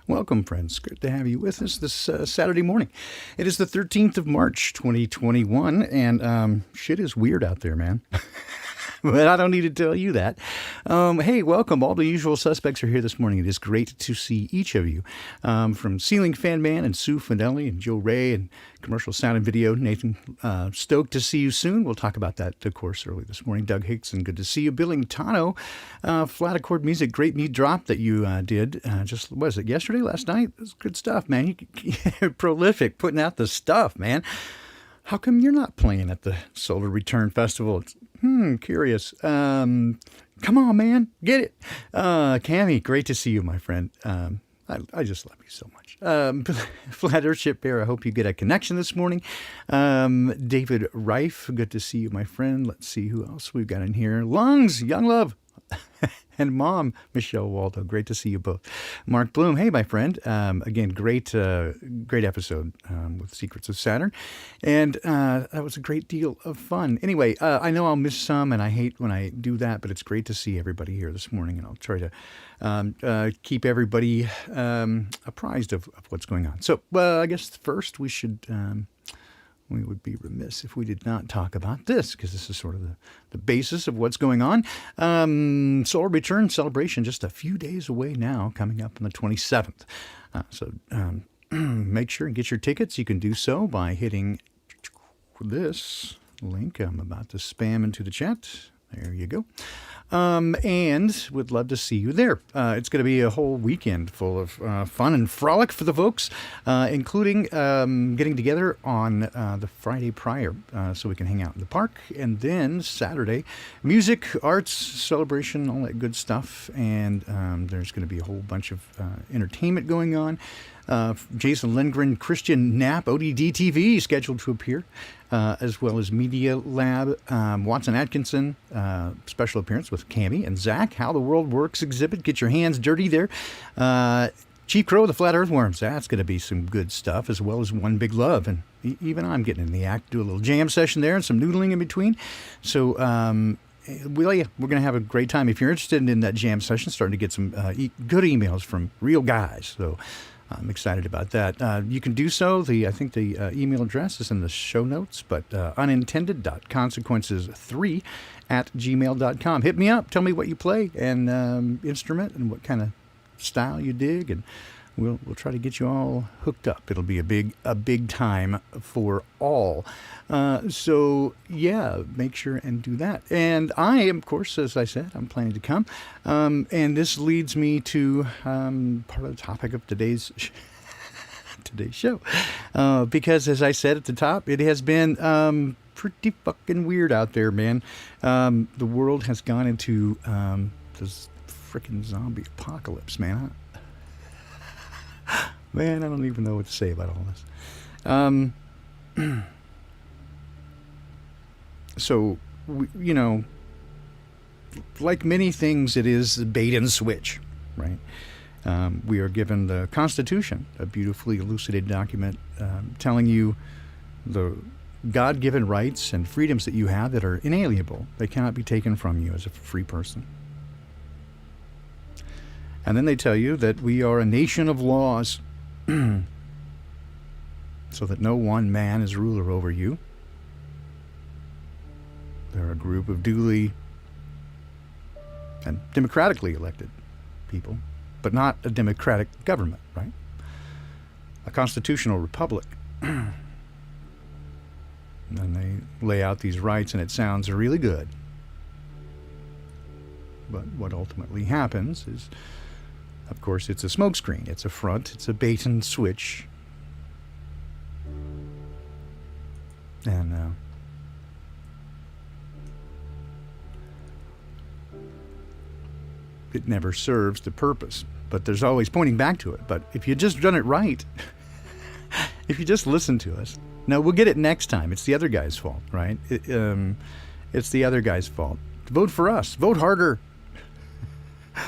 Welcome, friends. Good to have you with us this Saturday morning. It is the 13th of March, 2021, and shit is weird out there, man. But I don't need to tell you that. Hey, welcome. All the usual suspects are here this morning. It is great to see each of you. From Ceiling Fan Man and Sue Finelli and Joe Ray and Commercial Sound and Video, Nathan, stoked to see you soon. We'll talk about that, of course, early this morning. Doug Hickson, good to see you. Billing Tano, Flat Accord Music, great new drop that you did. Just, was it yesterday, last night? It was good stuff, man. You're prolific, putting out the stuff, man. How come you're not playing at the Solar Return Festival? Curious. Come on, man. Get it. Cammie, great to see you, my friend. I just love you so much. Flat Earthship Bear, I hope you get a connection this morning. David Reif, good to see you, my friend. Let's see who else we've got in here. Lungs, Young Love. And Mom, Michelle Waldo. Great to see you both. Mark Bloom, hey, my friend. Again, great episode with Secrets of Saturn. And that was a great deal of fun. Anyway, I know I'll miss some, and I hate when I do that, but it's great to see everybody here this morning, and I'll try to keep everybody apprised of what's going on. So, I guess first we should... we would be remiss if we did not talk about this, because this is sort of the basis of what's going on. Solar Return celebration just a few days away now, coming up on the 27th. So make sure and get your tickets. You can do so by hitting this link I'm about to spam into the chat. There you go. And would love to see you there. It's going to be a whole weekend full of fun and frolic for the folks, including getting together on the Friday prior so we can hang out in the park. And then Saturday, music, arts, celebration, all that good stuff. And there's going to be a whole bunch of entertainment going on. Jason Lindgren, Christian Knapp, ODD TV scheduled to appear, as well as Media Lab, Watson Atkinson, special appearance with Cammie and Zach, How the World Works exhibit. Get your hands dirty there. Chief Crow, the Flat Earthworms, that's going to be some good stuff, as well as One Big Love. And even I'm getting in the act, do a little jam session there and some noodling in between. So, we're going to have a great time. If you're interested in that jam session, starting to get some good emails from real guys. So I'm excited about that. You can do so. I think the email address is in the show notes, but unintended.consequences3@gmail.com. Hit me up. Tell me what you play and instrument and what kind of style you dig, and we'll try to get you all hooked up. It'll be a big time for all. So yeah, make sure and do that. And I, of course, as I said, I'm planning to come. And this leads me to part of the topic of today's show. Because as I said at the top, it has been pretty fucking weird out there, man. The world has gone into this freaking zombie apocalypse, man. Man, I don't even know what to say about all this. So, like many things, it is bait and switch, right? We are given the Constitution, a beautifully elucidated document telling you the God-given rights and freedoms that you have that are inalienable. They cannot be taken from you as a free person. And then they tell you that we are a nation of laws, so that no one man is ruler over you. They're a group of duly and democratically elected people, but not a democratic government, right? A constitutional republic. And they lay out these rights, and it sounds really good. But what ultimately happens is, of course, it's a smokescreen. It's a front. It's a bait and switch. And it never serves the purpose. But there's always pointing back to it. But if you just done it right, if you just listen to us, no, we'll get it next time. It's the other guy's fault, right? It's the other guy's fault. Vote for us. Vote harder.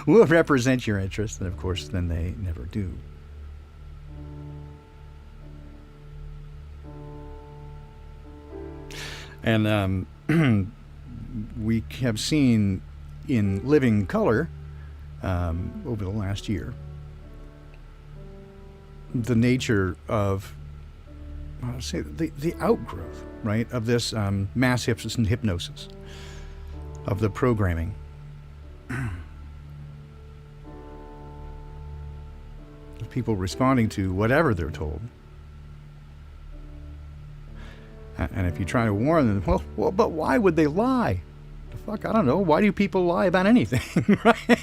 We'll represent your interests, and of course, then they never do. And we have seen in living color over the last year the nature of, I'll say, the outgrowth, right, of this mass hypnosis, of the programming. Of people responding to whatever they're told. And if you try to warn them, well, but why would they lie? The fuck, I don't know. Why do people lie about anything, right?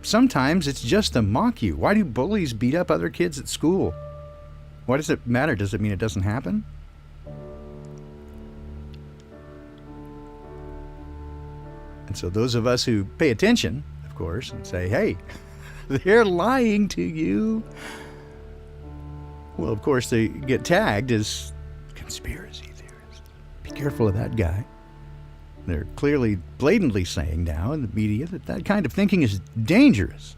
Sometimes it's just to mock you. Why do bullies beat up other kids at school? Why does it matter? Does it mean it doesn't happen? And so those of us who pay attention, of course, and say, hey, they're lying to you. Well, of course, they get tagged as conspiracy theorists. Be careful of that guy. They're clearly, blatantly saying now in the media that kind of thinking is dangerous.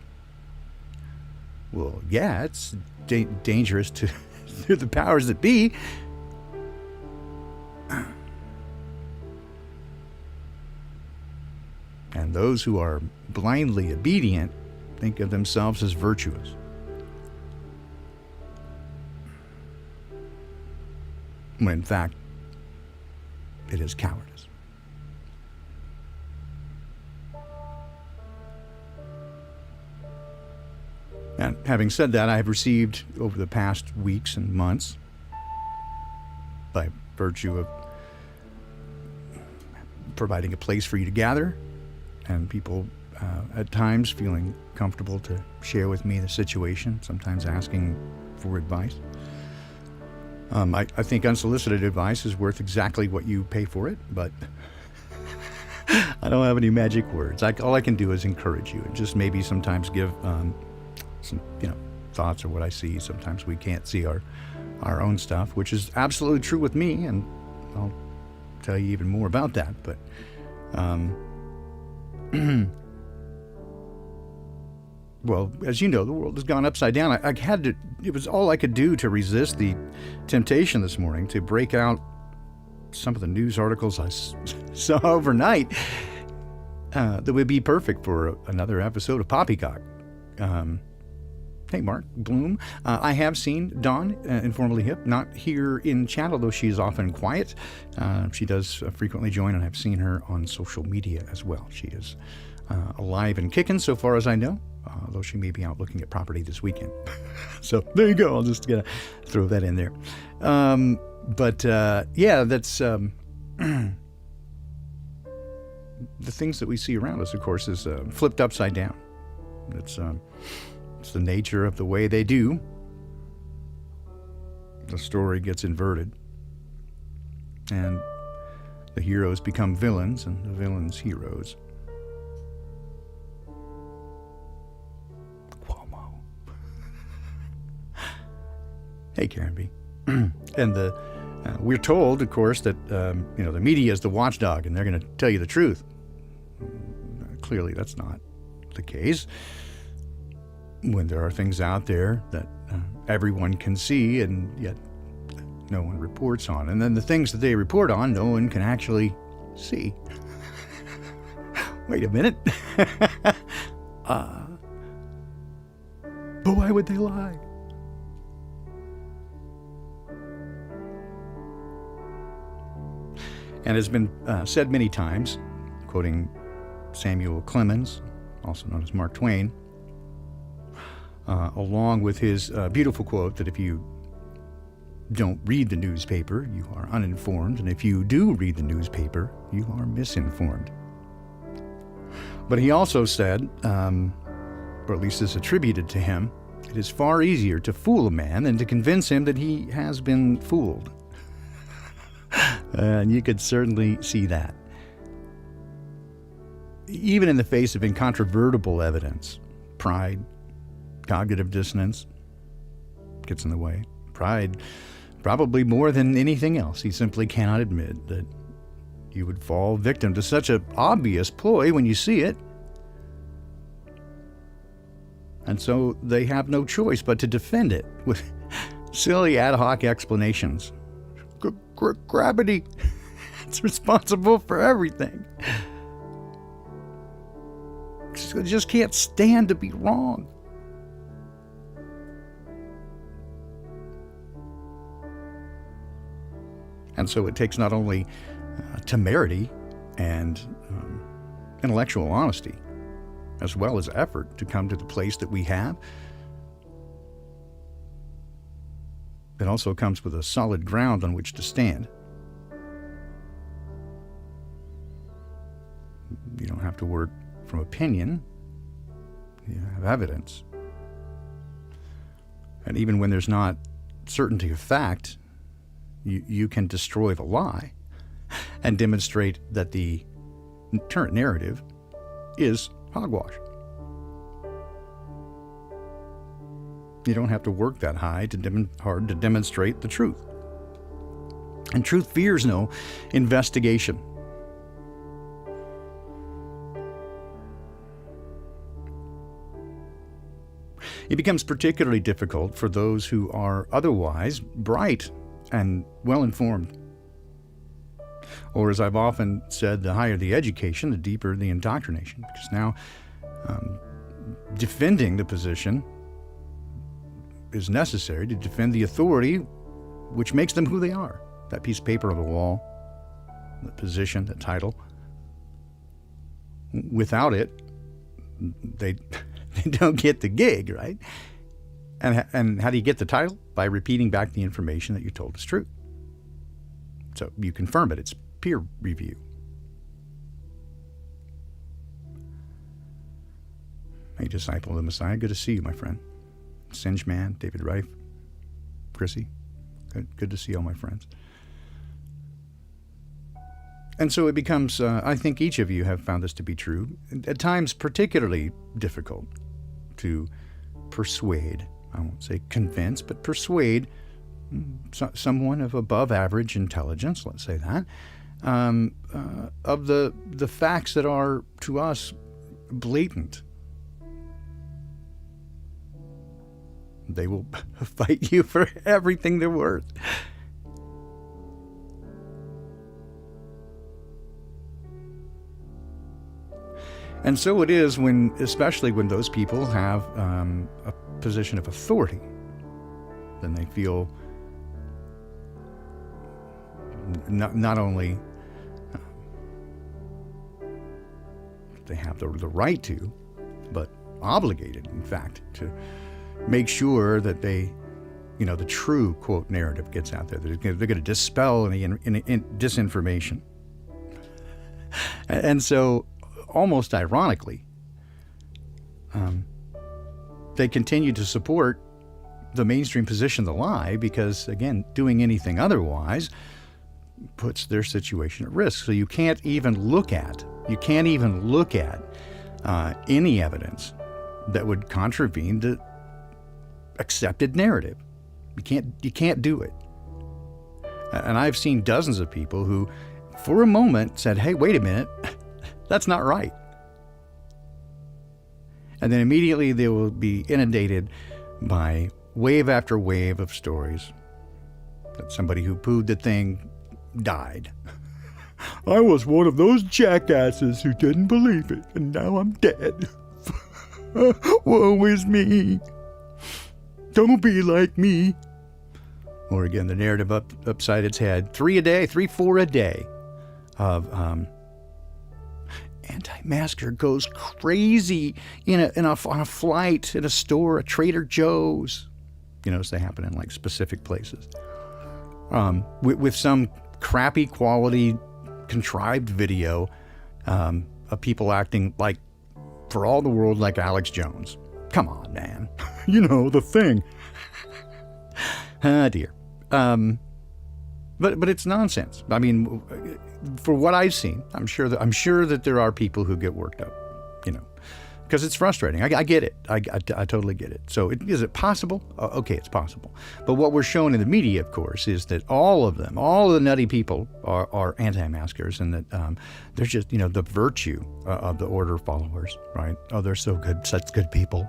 Well, yeah, it's dangerous to the powers that be. And those who are blindly obedient think of themselves as virtuous. When in fact, it is cowardice. And having said that, I have received over the past weeks and months, by virtue of providing a place for you to gather, and people at times feeling comfortable to share with me the situation, sometimes asking for advice. I think unsolicited advice is worth exactly what you pay for it, but I don't have any magic words. All I can do is encourage you, and just maybe sometimes give some, thoughts or what I see. Sometimes we can't see our own stuff, which is absolutely true with me, and I'll tell you even more about that. But well, as you know, the world has gone upside down. I had to. It was all I could do to resist the temptation this morning to break out some of the news articles I saw overnight that would be perfect for another episode of Poppycock. Hey, Mark Bloom. I have seen Dawn, informally hip, not here in chat, although she is often quiet. She does frequently join, and I've seen her on social media as well. She is alive and kicking, so far as I know, although she may be out looking at property this weekend. So there you go. I'll just throw that in there. Yeah, that's the things that we see around us, of course, is flipped upside down. It's the nature of the way they do. The story gets inverted, and the heroes become villains, and the villains heroes. Cuomo. Hey, Karen B. And we're told, of course, that the media is the watchdog, and they're going to tell you the truth. Clearly, that's not the case. When there are things out there that everyone can see, and yet no one reports on. And then the things that they report on, no one can actually see. Wait a minute. But why would they lie? And it's been said many times, quoting Samuel Clemens, also known as Mark Twain, along with his beautiful quote that if you don't read the newspaper, you are uninformed, and if you do read the newspaper, you are misinformed. But he also said, or at least is attributed to him, it is far easier to fool a man than to convince him that he has been fooled. And you could certainly see that. Even in the face of incontrovertible evidence, pride, cognitive dissonance gets in the way. Pride, probably more than anything else. He simply cannot admit that you would fall victim to such an obvious ploy when you see it. And so they have no choice but to defend it with silly ad hoc explanations. Gravity, it's responsible for everything. They just can't stand to be wrong. And so it takes not only temerity and intellectual honesty, as well as effort to come to the place that we have. It also comes with a solid ground on which to stand. You don't have to work from opinion. You have evidence. And even when there's not certainty of fact, you can destroy the lie and demonstrate that the current narrative is hogwash. You don't have to work that hard to demonstrate the truth. And truth fears no investigation. It becomes particularly difficult for those who are otherwise bright and well-informed. Or, as I've often said, the higher the education, the deeper the indoctrination. Because now defending the position is necessary to defend the authority which makes them who they are. That piece of paper on the wall, the position, the title. Without it, they don't get the gig, right? And how do you get the title? By repeating back the information that you're told is true. So you confirm it. It's peer review. Hey, disciple of the Messiah, good to see you, my friend. Singe Man, David Reif, Chrissy, good to see all my friends. And so it becomes, I think each of you have found this to be true, at times particularly difficult to persuade, I won't say convince, but persuade someone of above average intelligence, let's say that, of the facts that are to us blatant. They will fight you for everything they're worth. And so it is especially when those people have a position of authority, then they feel not only they have the right to, but obligated, in fact, to make sure that they, the true, quote, narrative gets out there. They're going to dispel any disinformation. And so, almost ironically, they continue to support the mainstream position, the lie, because, again, doing anything otherwise puts their situation at risk. So you can't even look at any evidence that would contravene the accepted narrative. You can't do it. And I've seen dozens of people who, for a moment, said, "Hey, wait a minute, that's not right." And then immediately they will be inundated by wave after wave of stories that somebody who pooed the thing died. "I was one of those jackasses who didn't believe it, and now I'm dead. Woe is me. Don't be like me." Or again, the narrative upside its head. 3, 4 a day of anti-masker goes crazy on a flight, in a store, a Trader Joe's. So they happen in like specific places. With some crappy quality contrived video of people acting like, for all the world, like Alex Jones. Come on, man. The thing. Ah, dear. But it's nonsense. I mean, for what I've seen, I'm sure that there are people who get worked up, because it's frustrating. I get it. I totally get it. So is it possible? Okay, it's possible. But what we're shown in the media, of course, is that all of the nutty people are anti-maskers, and that they're just, the virtue of the order followers, right? Oh, they're so good, such good people.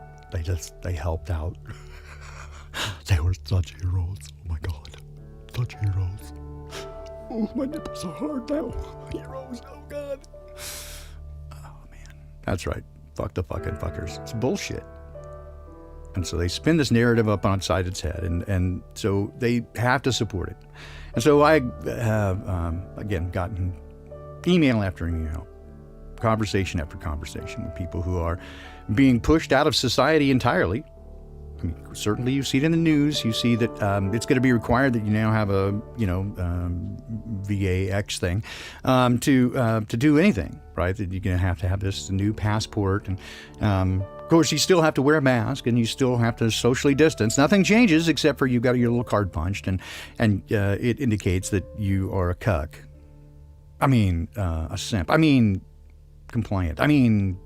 They helped out. They were such heroes. Oh my God, such heroes. Oh, my nipples are hard now. Heroes, oh God. Oh man, that's right. Fuck the fucking fuckers. It's bullshit. And so they spin this narrative up on its head, and so they have to support it. And so I have, again, gotten email after email, conversation after conversation with people who are being pushed out of society entirely. I mean, certainly you see it in the news. You see that it's going to be required that you now have a, VAX thing to do anything, right? That you're going to have this new passport. And, of course, you still have to wear a mask and you still have to socially distance. Nothing changes except for you got your little card punched and it indicates that you are a cuck. I mean, a simp. I mean, compliant. I mean,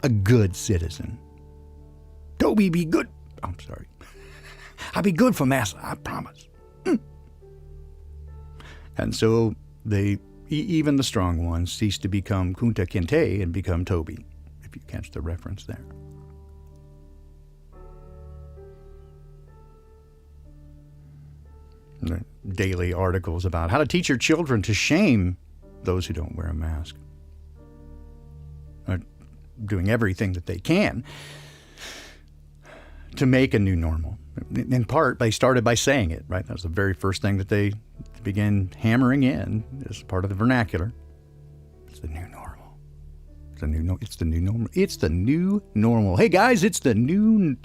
a good citizen. Toby, be good. I'm sorry. I'll be good for Massa, I promise. And so even the strong ones cease to become Kunta Kinte and become Toby, if you catch the reference there. The daily articles about how to teach your children to shame those who don't wear a mask. Are doing everything that they can to make a new normal. In part, they started by saying it, right? That was the very first thing that they began hammering in as part of the vernacular. It's the new normal. It's the new normal. It's the new normal. Hey guys, it's the new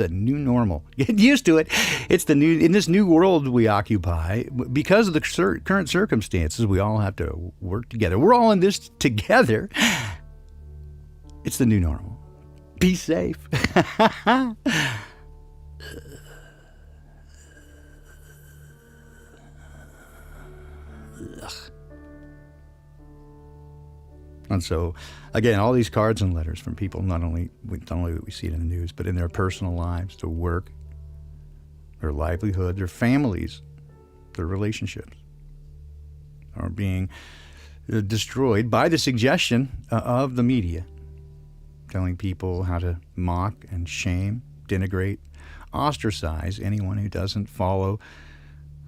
normal. Get used to it. It's the new, in this new world we occupy, because of the current circumstances, we all have to work together. We're all in this together. It's the new normal. Be safe. And so, again, all these cards and letters from people, not only that we see it in the news, but in their personal lives, their work, their livelihood, their families, their relationships, are being destroyed by the suggestion of the media, telling people how to mock and shame, denigrate, ostracize anyone who doesn't follow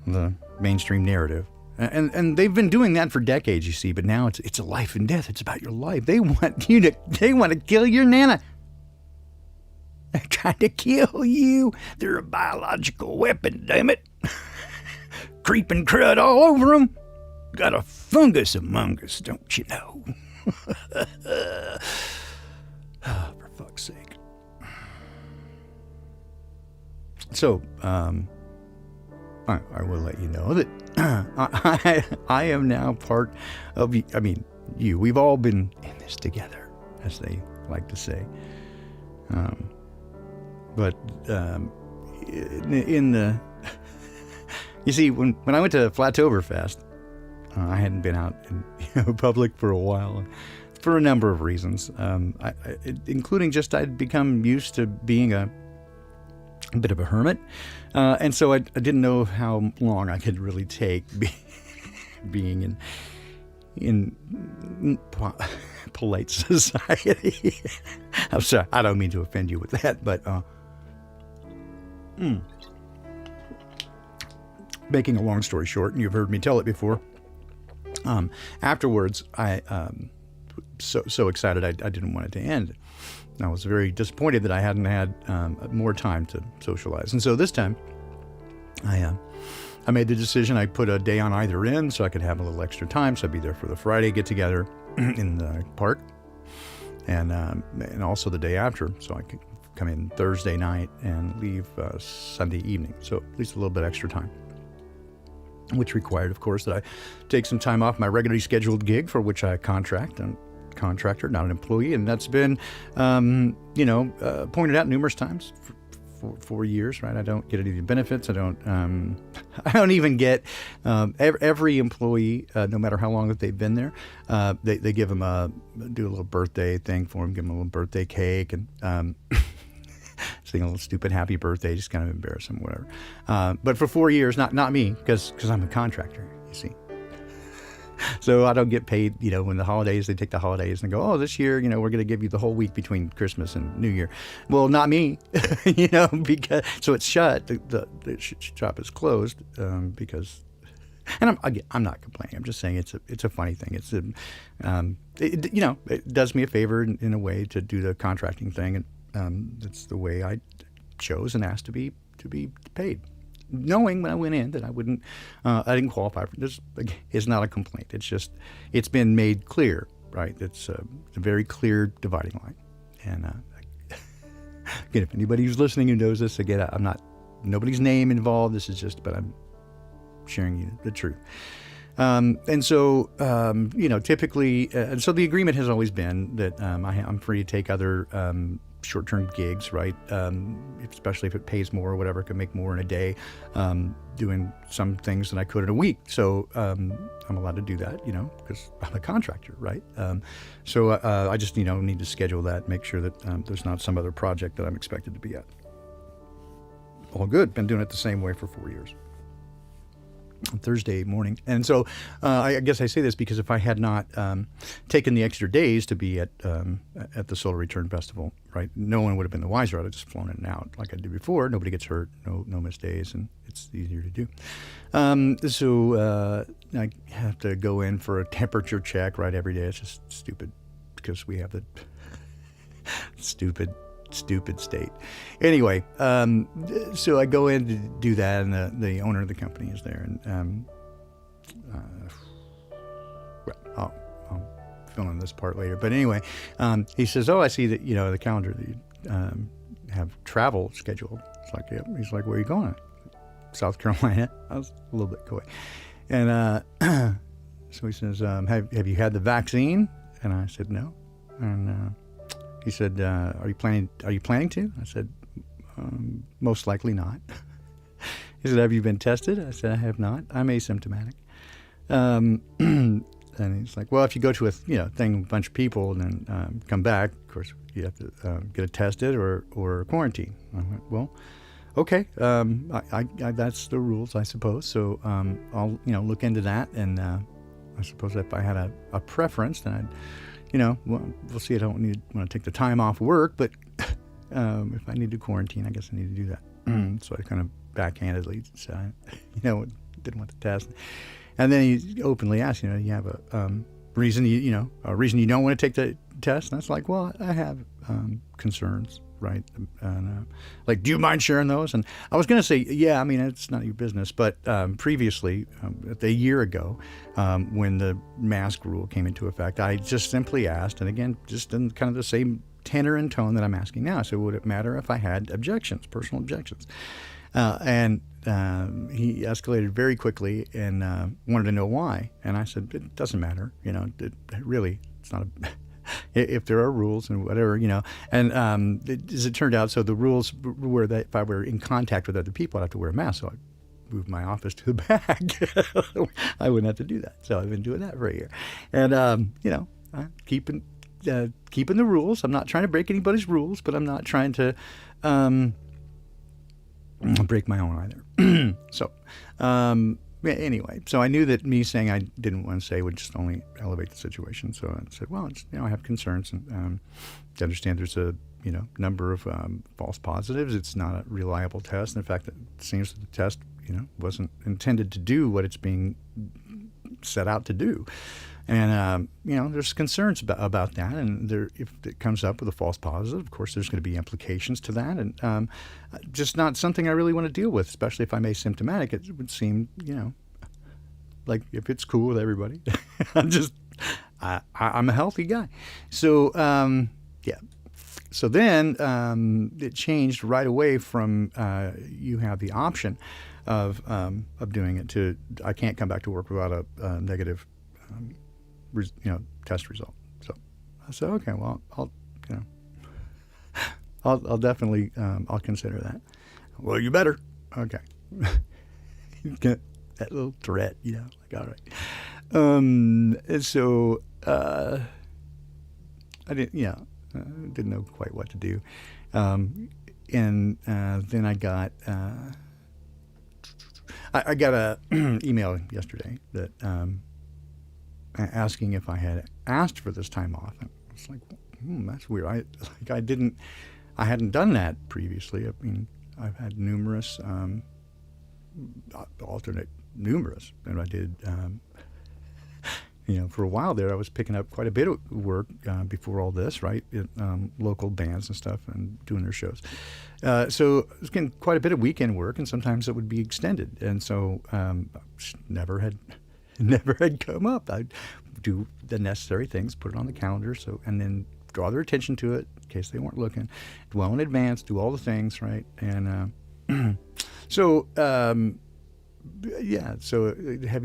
the mainstream narrative. And they've been doing that for decades, you see, but now it's a life and death. It's about your life. They want to kill your nana. They're trying to kill you. They're a biological weapon, damn it. Creeping crud all over them. Got a fungus among us, don't you know? Oh, for fuck's sake. So, I will let you know that I am now part of, you. We've all been in this together, as they like to say. But in the, you see, when I went to Flattoberfest, I hadn't been out in public for a while, for a number of reasons, including just I'd become used to being a bit of a hermit, and so I didn't know how long I could really take being in polite society. I'm sorry, I don't mean to offend you with that, but making a long story short, and you've heard me tell it before, afterwards I so excited I didn't want it to end. I was very disappointed that I hadn't had more time to socialize. And so this time, I made the decision. I put a day on either end so I could have a little extra time. So I'd be there for the Friday get-together in the park, and also the day after, so I could come in Thursday night and leave Sunday evening. So at least a little bit extra time, which required, of course, that I take some time off my regularly scheduled gig for which I contractor, not an employee, and that's been, pointed out numerous times for years. Right? I don't get any of the benefits. I don't even get every employee, no matter how long that they've been there. They give them do a little birthday thing for them, give them a little birthday cake, and sing a little stupid happy birthday, just kind of embarrass them, whatever. But for 4 years, not me, because I'm a contractor. You see. So I don't get paid, when the holidays, they take the holidays and go, oh, this year, we're going to give you the whole week between Christmas and New Year. Well, not me, because, so it's shut. The shop is closed because, and I'm not complaining. I'm just saying it's a funny thing. It does me a favor in a way to do the contracting thing. And that's the way I chose and asked to be paid. knowing when I went in that I wouldn't, I didn't qualify for this. It's not a complaint. It's just, it's been made clear, right? It's a very clear dividing line. And again, if anybody who's listening who knows this, again, I'm not, nobody's name involved. This is just, but I'm sharing you the truth. And so, typically, so the agreement has always been that I'm free to take other short-term gigs, right? Especially if it pays more or whatever, I could make more in a day, doing some things than I could in a week. So I'm allowed to do that, because I'm a contractor, right? So I just, need to schedule that, make sure that there's not some other project that I'm expected to be at. All good. Been doing it the same way for 4 years. Thursday morning. And so I guess I say this because if I had not taken the extra days to be at the Solar Return Festival, right, no one would have been the wiser. I'd have just flown in and out like I did before. Nobody gets hurt, no missed days, and it's easier to do. So I have to go in for a temperature check, right, every day. It's just stupid because we have the stupid state. Anyway, so I go in to do that, and the owner of the company is there, and I'll fill in this part later. But anyway, he says, "Oh, I see that the calendar that you have travel scheduled." It's like, "Yep." He's like, "Where are you going?" South Carolina. I was a little bit coy, and so he says, "Have you had the vaccine?" And I said, "No," and he said, "Are you planning to?" I said, "Most likely not." He said, "Have you been tested?" I said, "I have not. I'm asymptomatic." And he's like, "Well, if you go to a thing with a bunch of people and then come back, of course, you have to get tested or quarantine." I went, "Well, okay. I that's the rules, I suppose. So I'll look into that, and I suppose if I had a preference, then I'd." Well, we'll see. I don't want to take the time off work, but if I need to quarantine, I guess I need to do that. So I kind of backhandedly said, didn't want the test. And then he openly asked, you have a reason a reason you don't want to take the test? And I was like, well, I have concerns, right? And like, do you mind sharing those? And I was going to say, yeah, I mean, it's not your business. But previously, a year ago, when the mask rule came into effect, I just simply asked, and again, just in kind of the same tenor and tone that I'm asking now. So would it matter if I had objections, personal objections? And he escalated very quickly and wanted to know why. And I said, it doesn't matter. It's not a... if there are rules and whatever, and as it turned out, so the rules were that if I were in contact with other people, I'd have to wear a mask. So I moved my office to the back. I wouldn't have to do that. So I've been doing that for a year. And, keeping the rules. I'm not trying to break anybody's rules, but I'm not trying to break my own either. So, anyway, so I knew that me saying I didn't want to say would just only elevate the situation. So I said, well, I have concerns, and to understand there's a number of false positives. It's not a reliable test. In fact, it seems that the test wasn't intended to do what it's being set out to do. And there's concerns about that. And if it comes up with a false positive, of course, there's going to be implications to that, and just not something I really want to deal with, especially if I'm asymptomatic. It would seem, like if it's cool with everybody. I'm a healthy guy. So yeah. So then it changed right away from you have the option of doing it to I can't come back to work without a negative test result. So I said, okay, well, I'll definitely I'll consider that. Well, you better. Okay. Get that little threat, like, all right. And so I didn't know quite what to do. And then I got I got a email yesterday that asking if I had asked for this time off. And it's like, that's weird. I hadn't done that previously. I mean, I've had numerous and I did for a while there, I was picking up quite a bit of work before all this, right? Local bands and stuff and doing their shows. So I was getting quite a bit of weekend work, and sometimes it would be extended. And so never had come up. I'd do the necessary things, put it on the calendar, and then draw their attention to it in case they weren't looking, well in advance, do all the things, right? And so have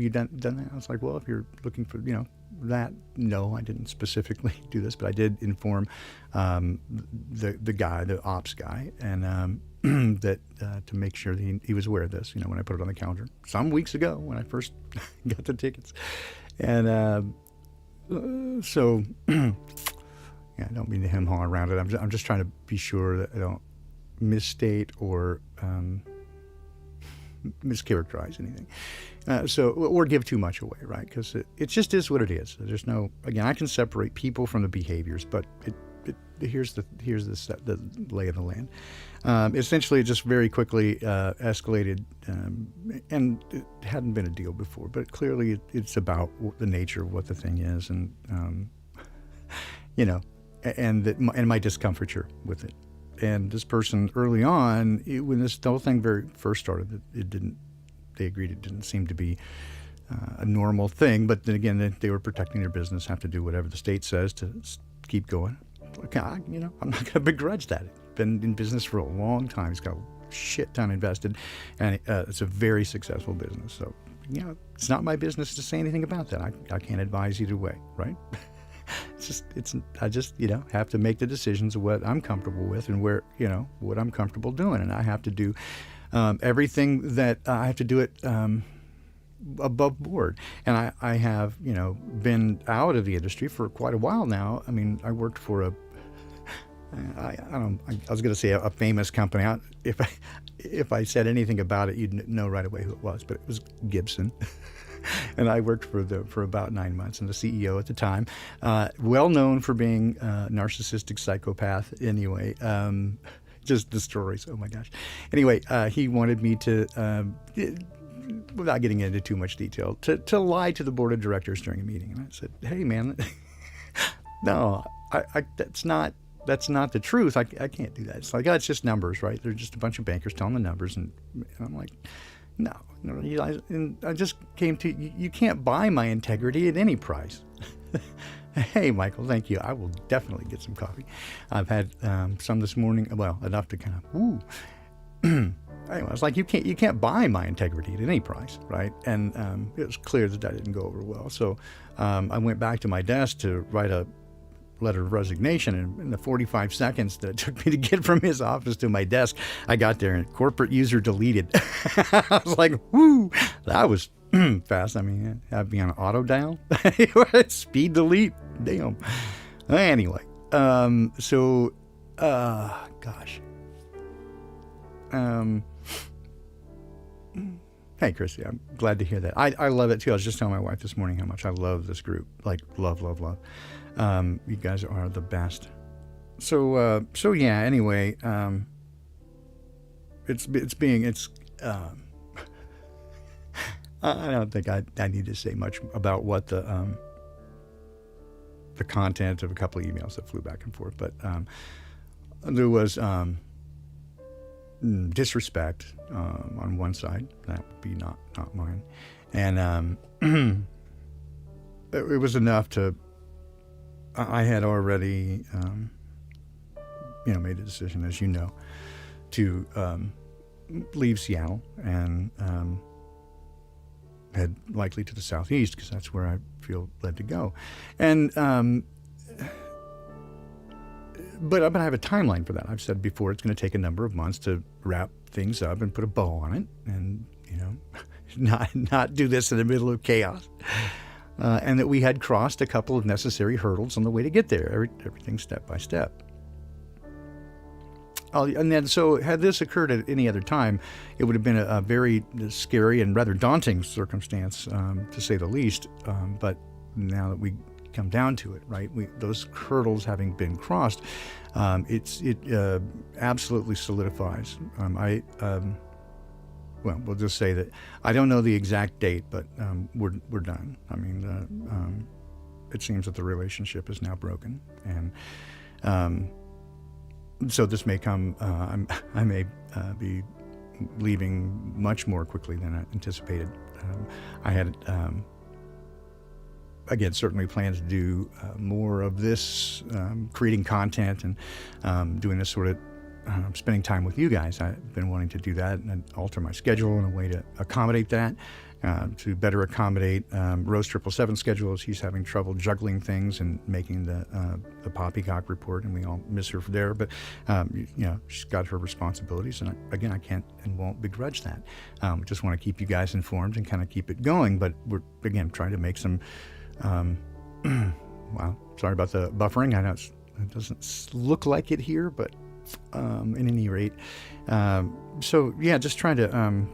you done that? I was like, well, if you're looking for, that, no, I didn't specifically do this, but I did inform the guy, the ops guy, and that to make sure that he was aware of this, when I put it on the calendar some weeks ago when I first got the tickets. And so, I don't mean to hem-haw around it. I'm just trying to be sure that I don't misstate or mischaracterize anything, or give too much away, right? Because it just is what it is. There's no, again, I can separate people from the behaviors, but here's the lay of the land. Essentially, it just very quickly escalated, and it hadn't been a deal before, but clearly it's about the nature of what the thing is, and and my discomfiture with it. And this person early on, when the whole thing very first started, they agreed it didn't seem to be a normal thing. But then again, they were protecting their business, have to do whatever the state says to keep going. Okay, I'm not going to begrudge that. Been in business for a long time. He's got a shit ton invested, and it's a very successful business. So, it's not my business to say anything about that. I can't advise either way, right? I just have to make the decisions of what I'm comfortable with and where, what I'm comfortable doing. And I have to do everything that I have to do it above board. And I have, been out of the industry for quite a while now. I mean, I worked for I was going to say a famous company. If I said anything about it, you'd know right away who it was, but it was Gibson. And I worked for about 9 months, and the CEO at the time, well known for being a narcissistic psychopath. Anyway, just the stories. Oh my gosh. Anyway, he wanted me to, without getting into too much detail, to lie to the board of directors during a meeting. And I said, "Hey, man, no, that's not the truth. I can't do that. It's like, it's just numbers, right? They're just a bunch of bankers telling the numbers." And I'm like, No, I just came to, you can't buy my integrity at any price. Hey, Michael, thank you. I will definitely get some coffee. I've had some this morning, well, enough to kind of, woo. Anyway, it's like, you can't buy my integrity at any price, right? And it was clear that didn't go over well. So I went back to my desk to write a letter of resignation, and in the 45 seconds that it took me to get from his office to my desk, I got there and corporate user deleted. I was like, whoo, that was fast. I mean, I'd be on auto dial, speed delete, damn. Anyway, gosh. Hey, Chrissy, I'm glad to hear that. I love it too. I was just telling my wife this morning how much I love this group. Like, love. You guys are the best. So yeah, anyway, I don't think I need to say much about what the content of a couple of emails that flew back and forth, but there was disrespect on one side. That would be not mine, and it was enough to. I had already, made a decision, as you know, to leave Seattle and head likely to the southeast, because that's where I feel led to go. And but I have a timeline for that. I've said before it's going to take a number of months to wrap things up and put a bow on it, and not do this in the middle of chaos. And that we had crossed a couple of necessary hurdles on the way to get there, everything step by step. And then, so had this occurred at any other time, it would have been a very scary and rather daunting circumstance, to say the least. But now that we come down to it, right, those hurdles having been crossed, it absolutely solidifies. well, we'll just say that I don't know the exact date, but we're done. I mean, it seems that the relationship is now broken, and so this may come. I may be leaving much more quickly than I anticipated. I had. Again, certainly plans to do more of this, creating content and doing this sort of spending time with you guys. I've been wanting to do that and alter my schedule in a way to accommodate that, to better accommodate Rose 777's schedule. She's having trouble juggling things and making the Poppycock report, and we all miss her for there. But she's got her responsibilities, and I can't and won't begrudge that. Just want to keep you guys informed and kind of keep it going. But we're again trying to make some. Wow, sorry about the buffering. I know it doesn't look like it here, but at any rate, so yeah, just trying to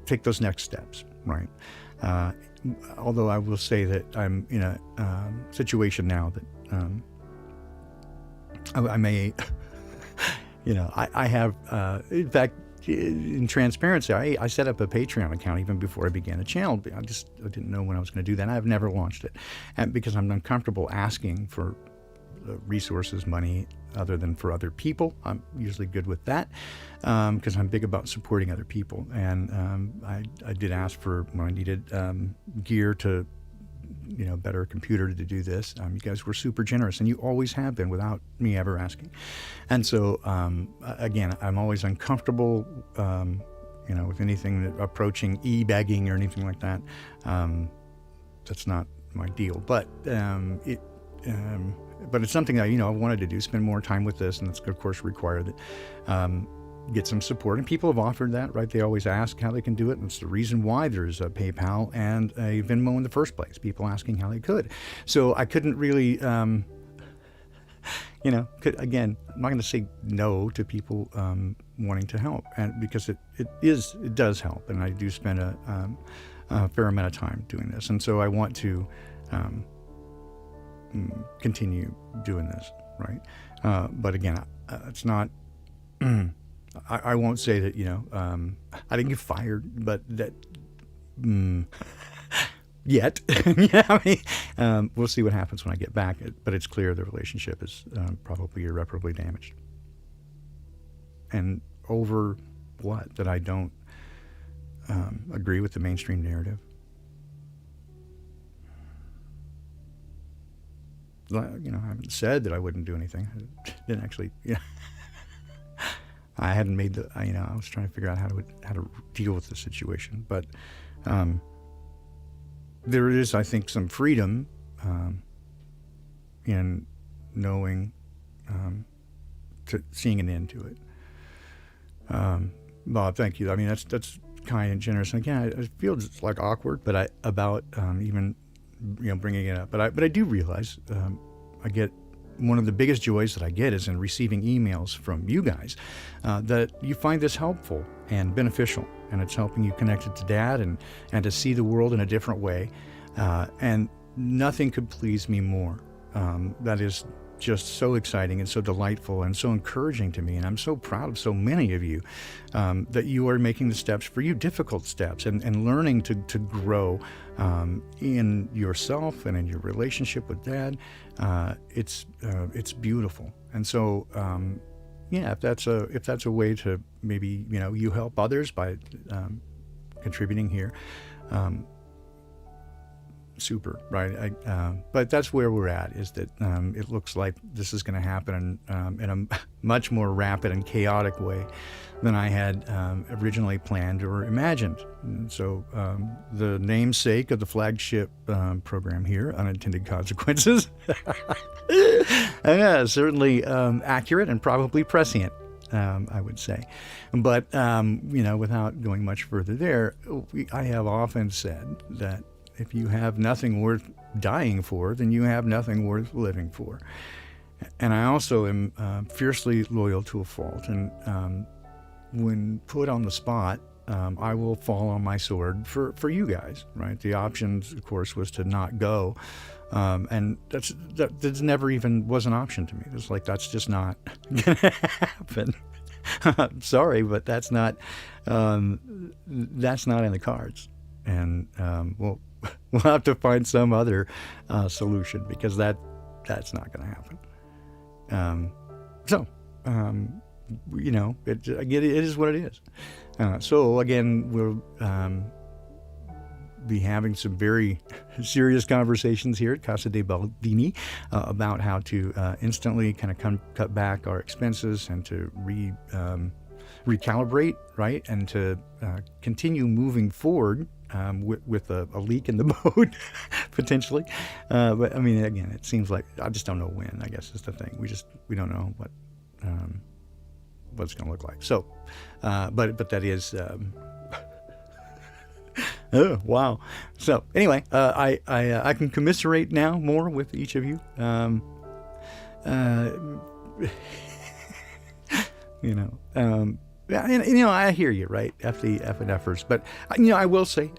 take those next steps, right? Although I will say that I'm in a situation now that I may, I have, in fact, in transparency, I set up a Patreon account even before I began a channel. I didn't know when I was going to do that. I've never launched it, and because I'm uncomfortable asking for resources, money, other than for other people. I'm usually good with that because I'm big about supporting other people. And I did ask for when I needed gear to, better computer to do this. You guys were super generous, and you always have been without me ever asking. And so, again, I'm always uncomfortable, with anything that approaching e-begging or anything like that. That's not my deal. But but it's something that, I wanted to do, spend more time with this, and it's, of course, require that get some support. And people have offered that, right? They always ask how they can do it, and it's the reason why there's a PayPal and a Venmo in the first place, people asking how they could. So I couldn't really, again, I'm not going to say no to people wanting to help, and because it does help, and I do spend a fair amount of time doing this. And so I want to continue doing this, right? But again, it's not. I won't say that I didn't get fired, but that yet. We'll see what happens when I get back. But it's clear the relationship is probably irreparably damaged. And over what? That I don't agree with the mainstream narrative. I haven't said that I wouldn't do anything. I didn't actually. I hadn't made I was trying to figure out how to deal with the situation. But there is, I think, some freedom in knowing, seeing an end to it. Bob, thank you. I mean, that's kind and generous. And again, I feel just like awkward, but about even bringing it up. But I do realize I get. One of the biggest joys that I get is in receiving emails from you guys that you find this helpful and beneficial, and it's helping you connect it to Dad and to see the world in a different way. And nothing could please me more. That is just so exciting and so delightful and so encouraging to me. And I'm so proud of so many of you that you are making the steps for you, difficult steps, and learning to grow in yourself and in your relationship with Dad. It's beautiful. And so, if that's a way to maybe, you help others by contributing here, super, right? But that's where we're at, is that it looks like this is going to happen in a much more rapid and chaotic way than I had originally planned or imagined. And so the namesake of the flagship program here, Unintended Consequences, certainly accurate and probably prescient, I would say. But, without going much further there, I have often said that if you have nothing worth dying for, then you have nothing worth living for. And I also am fiercely loyal to a fault. And when put on the spot, I will fall on my sword for you guys, right? The options, of course, was to not go. And that's never even was an option to me. It's like, that's just not going to happen. Sorry, but that's not in the cards. And we'll have to find some other solution, because that's not going to happen. It is what it is. So again, we'll be having some very serious conversations here at Casa de Baldini about how to instantly kind of cut back our expenses and to recalibrate, right, and to continue moving forward with a leak in the boat, potentially. But I mean, again, it seems like I just don't know when, I guess is the thing. We don't know what it's going to look like. So, but that is, oh, wow. So anyway, I can commiserate now more with each of you. I hear you, right? F and Fers, but I will say,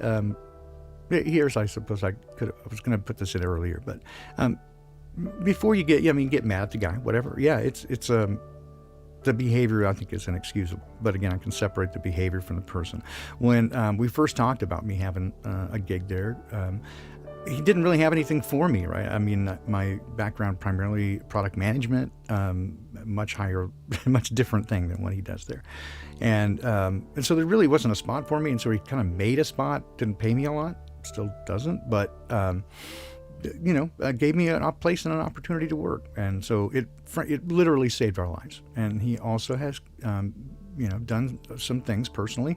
here's, I suppose I was going to put this in earlier, but before you get mad at the guy, whatever. Yeah, it's the behavior, I think, is inexcusable. But again, I can separate the behavior from the person. When we first talked about me having a gig there, he didn't really have anything for me, right? I mean, my background primarily product management, much different thing than what he does there. And so there really wasn't a spot for me. And so he kind of made a spot, didn't pay me a lot, still doesn't, but gave me a place and an opportunity to work. And so it literally saved our lives. And he also has, done some things personally,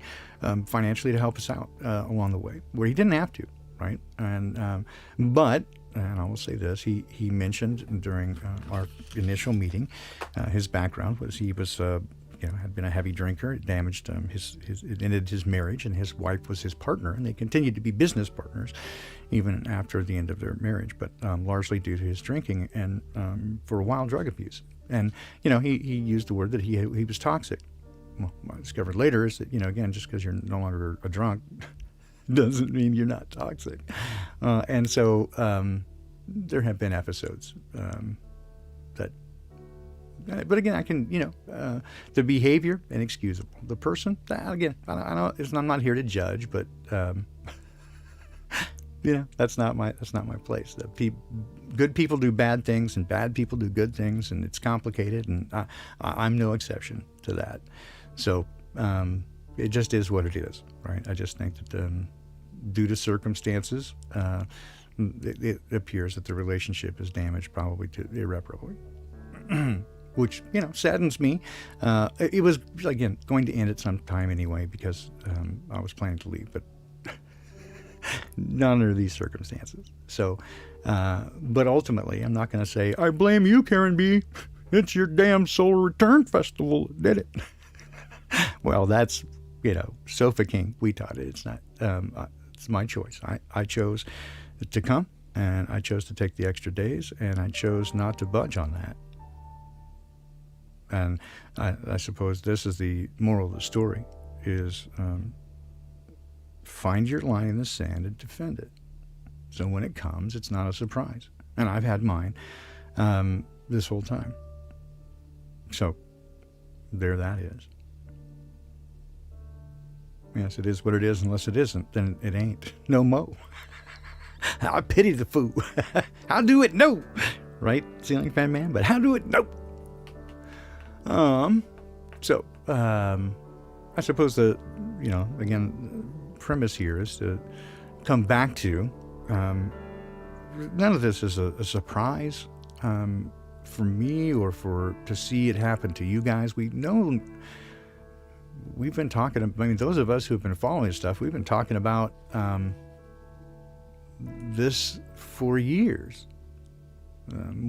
financially, to help us out along the way, where he didn't have to, right? And but I will say this: he mentioned during our initial meeting, his background was he was had been a heavy drinker. It damaged it ended his marriage, and his wife was his partner, and they continued to be business partners even after the end of their marriage, but largely due to his drinking and for a while drug abuse. And he used the word that he was toxic. Well, what I discovered later is that again, just because you're no longer a drunk doesn't mean you're not toxic. And so there have been episodes that. But again, I can, the behavior, inexcusable. The person, again, I know I'm not here to judge, but that's not my place. Good people do bad things, and bad people do good things, and it's complicated, and I'm no exception to that. So it just is what it is, right? I just think that due to circumstances, it appears that the relationship is damaged, probably irreparably. Which, saddens me. It was, again, going to end at some time anyway, because I was planning to leave, but none of these circumstances. So, but ultimately, I'm not going to say, I blame you, Karen B. It's your damn Solar Return Festival that did it. Well, that's, Sofa King, we taught it. It's not, it's my choice. I chose to come, and I chose to take the extra days, and I chose not to budge on that. And I suppose this is the moral of the story, is find your line in the sand and defend it. So when it comes, it's not a surprise. And I've had mine this whole time. So there that is. Yes, it is what it is. Unless it isn't, then it ain't. No mo. I pity the fool. How do it? No. Right? Ceiling fan man, but how do it? No. I suppose the, again, premise here is to come back to, none of this is a surprise for me or to see it happen to you guys. We've been talking, those of us who've been following stuff, we've been talking about this for years,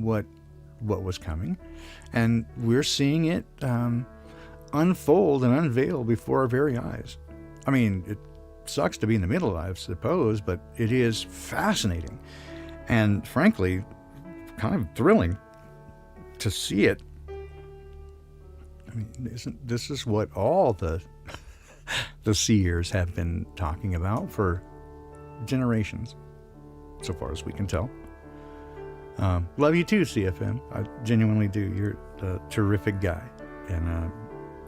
what was coming, and we're seeing it unfold and unveil before our very eyes. It sucks to be in the middle, I suppose, but it is fascinating and frankly kind of thrilling to see it. This is what all the seers have been talking about for generations, so far as we can tell. Love you too, CFM. I genuinely do. You're a terrific guy. And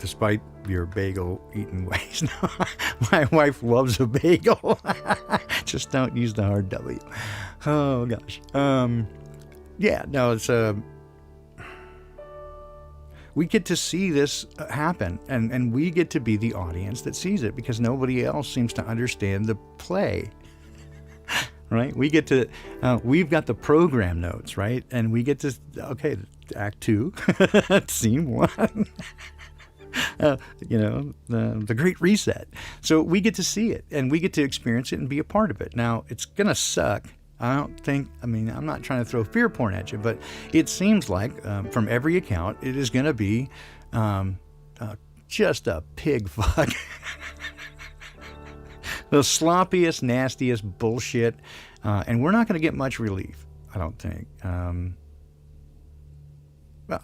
despite your bagel eating ways. My wife loves a bagel. Just don't use the hard W. Oh gosh. Yeah, no, it's we get to see this happen, and we get to be the audience that sees it, because nobody else seems to understand the play. Right? We get to, we've got the program notes, right? And we get to, okay, Act 2, Scene 1, the Great Reset. So we get to see it, and we get to experience it and be a part of it. Now, it's going to suck. I'm not trying to throw fear porn at you, but it seems like, from every account, it is going to be just a pig fuck. The sloppiest, nastiest bullshit, and we're not going to get much relief, I don't think.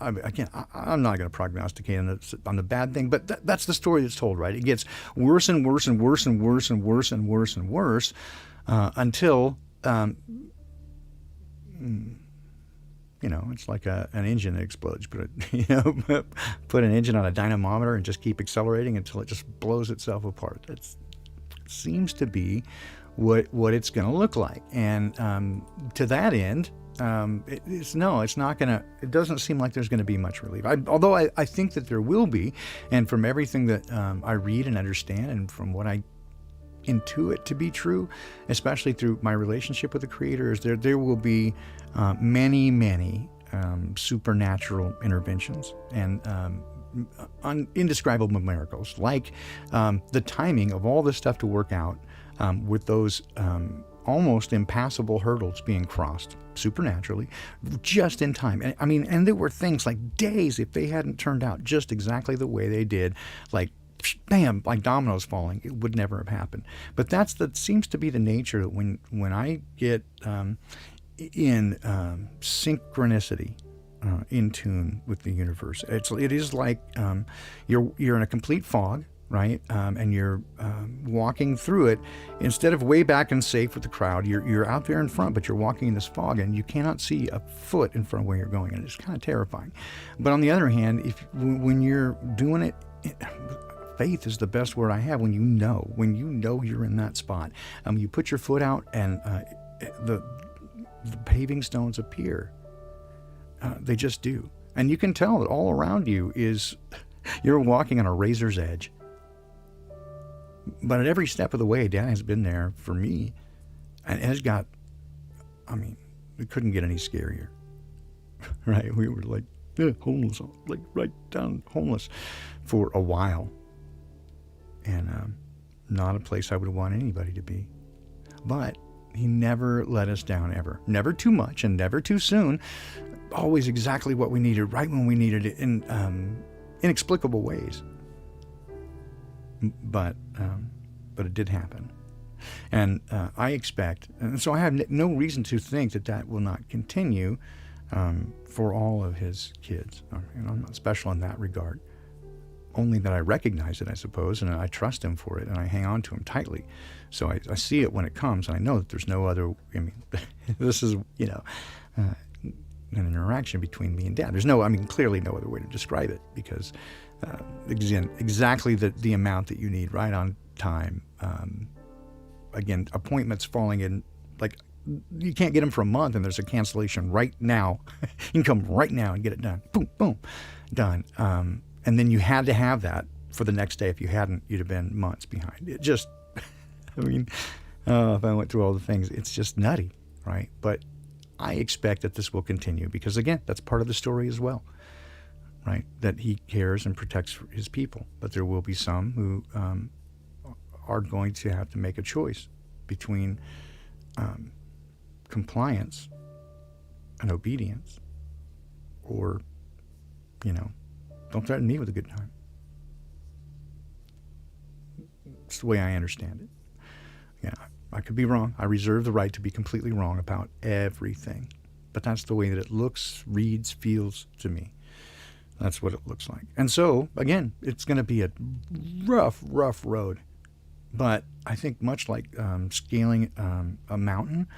Again, I'm not going to prognosticate on the bad thing, but that's the story that's told, right? It gets worse and worse and worse and worse and worse and worse and worse until, it's like an engine that explodes. Put an engine on a dynamometer and just keep accelerating until it just blows itself apart. It seems to be what it's going to look like. And to that end, it's not going to, it doesn't seem like there's going to be much relief. Although I think that there will be, and from everything that I read and understand, and from what I intuit to be true, especially through my relationship with the Creator, is there will be many supernatural interventions and indescribable miracles, like the timing of all this stuff to work out, with those almost impassable hurdles being crossed supernaturally, just in time. And there were things like days, if they hadn't turned out just exactly the way they did, like bam, like dominoes falling, it would never have happened. But that seems to be the nature that when I get in synchronicity, in tune with the universe, it is like you're in a complete fog, right? And you're walking through it. Instead of way back and safe with the crowd, you're out there in front, but you're walking in this fog, and you cannot see a foot in front of where you're going, and it's kind of terrifying. But on the other hand, when you're doing it, faith is the best word I have. When you know you're in that spot, you put your foot out, and the paving stones appear. They just do, and you can tell that all around you you're walking on a razor's edge. But at every step of the way, Dad has been there for me, and has got. It couldn't get any scarier, right? We were like homeless, like right down homeless, for a while. And not a place I would want anybody to be. But he never let us down, ever. Never too much and never too soon. Always exactly what we needed, right when we needed it, in inexplicable ways. But it did happen. And I expect, and so I have no reason to think that will not continue for all of his kids. I'm not special in that regard. Only that I recognize it, I suppose, and I trust him for it, and I hang on to him tightly. So I see it when it comes, and I know that there's no other, this is, an interaction between me and Dad. There's clearly no other way to describe it, because, again, exactly the amount that you need, right on time. Again, appointments falling in, like, you can't get them for a month, and there's a cancellation right now. You can come right now and get it done. Boom, boom, done. And then you had to have that for the next day. If you hadn't, you'd have been months behind. It just, if I went through all the things, it's just nutty, right? But I expect that this will continue, because, again, that's part of the story as well, right? That he cares and protects his people. But there will be some who are going to have to make a choice between compliance and obedience, or, don't threaten me with a good time. It's the way I understand it. Yeah, I could be wrong. I reserve the right to be completely wrong about everything. But that's the way that it looks, reads, feels to me. That's what it looks like. And so, again, it's going to be a rough road. But I think much like scaling a mountain,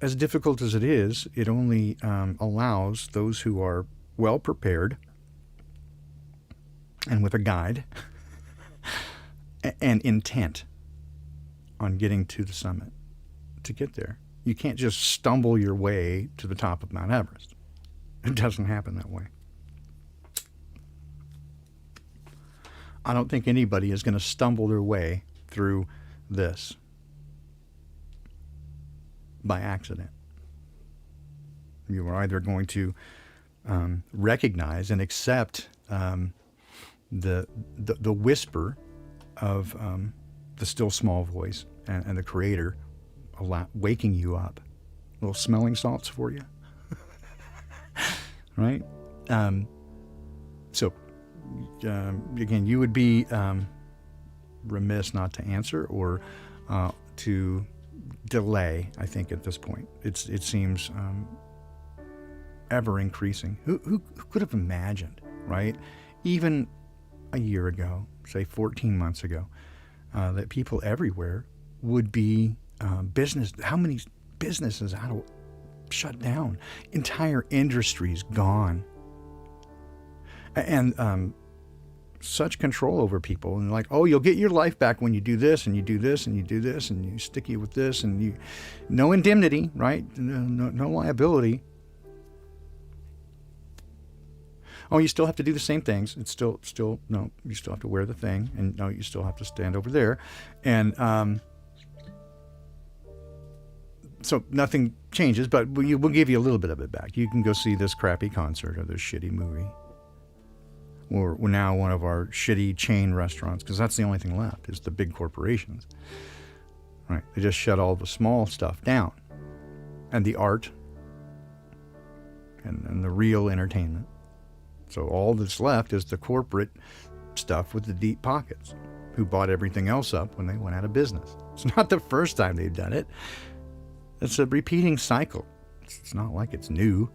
as difficult as it is, it only allows those who are well prepared and with a guide and intent on getting to the summit to get there. You can't just stumble your way to the top of Mount Everest. It doesn't happen that way. I don't think anybody is going to stumble their way through this by accident. You are either going to recognize and accept the whisper of the still small voice and the Creator waking you up. Little smelling salts for you. Right? So, again, you would be remiss not to answer or to delay, I think, at this point. It seems ever increasing. Who could have imagined, right? Even a year ago, say 14 months ago, that people everywhere would be how many businesses shut down, entire industries gone, and such control over people, and like, oh, you'll get your life back when you do this and you do this and you do this and you sticky with this and you, no indemnity, right? No liability. Oh, you still have to do the same things. It's still no. You still have to wear the thing, and no, you still have to stand over there, and so nothing changes. But we'll give you a little bit of it back. You can go see this crappy concert or this shitty movie, or now one of our shitty chain restaurants, because that's the only thing left is the big corporations. Right? They just shut all the small stuff down, and the art, and the real entertainment. So all that's left is the corporate stuff with the deep pockets, who bought everything else up when they went out of business. It's not the first time they've done it. It's a repeating cycle. It's not like it's new.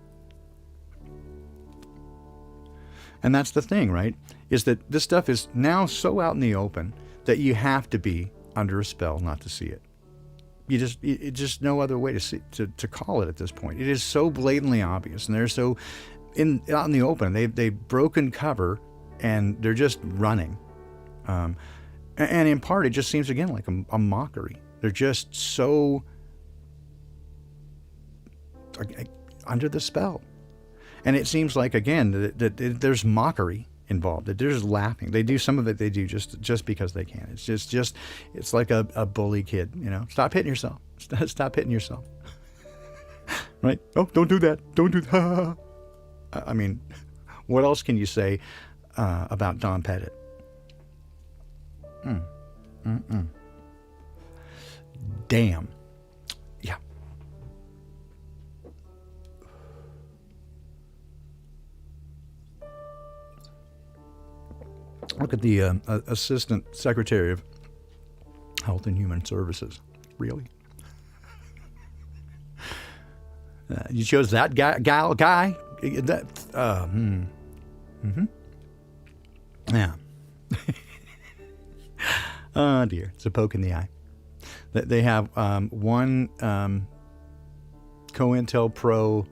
And that's the thing, right? Is that this stuff is now so out in the open that you have to be under a spell not to see it. It's just no other way to call it at this point. It is so blatantly obvious, and they're so out in the open. They've broken cover, and they're just running. And in part, it just seems again like a mockery. They're just so under the spell. And it seems like, again, that there's mockery involved, that they're just laughing. They do some of it, they do just because they can. It's just it's like a bully kid, you know. Stop hitting yourself. Stop hitting yourself. Right? Oh, don't do that. Don't do that. I mean, what else can you say about Don Pettit? Damn. Yeah. Look at the Assistant Secretary of Health and Human Services. Really? You chose that guy? That, Yeah. Oh, dear. It's a poke in the eye. They have one COINTELPRO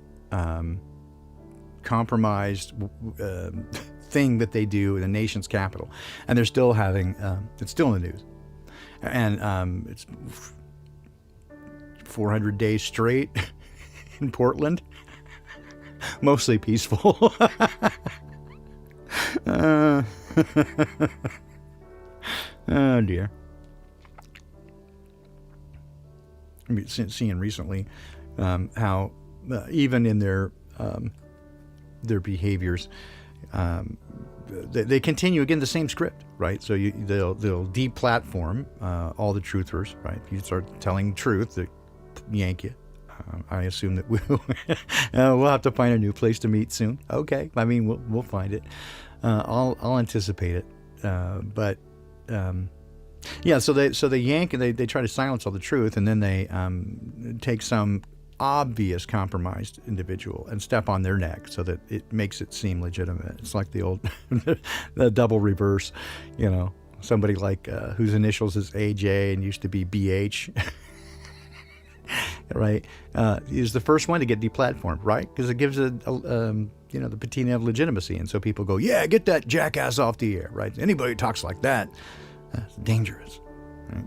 compromised thing that they do in the nation's capital, and they're still having it's still in the news, and it's 400 days straight in Portland, mostly peaceful. Oh dear. I'm seeing recently how even in their behaviors, they continue again the same script, right? So they'll deplatform all the truthers, right? If you start telling truth, they yank you. I assume that we'll have to find a new place to meet soon. Okay, I mean we'll find it. I'll anticipate it, but. Yeah, so they yank and they try to silence all the truth, and then they take some obvious compromised individual and step on their neck so that it makes it seem legitimate. It's like the old the double reverse, you know, somebody like whose initials is AJ and used to be BH, right? Is the first one to get deplatformed, right? Because it gives the patina of legitimacy. And so people go, yeah, get that jackass off the air, right? Anybody who talks like that, that's dangerous, right?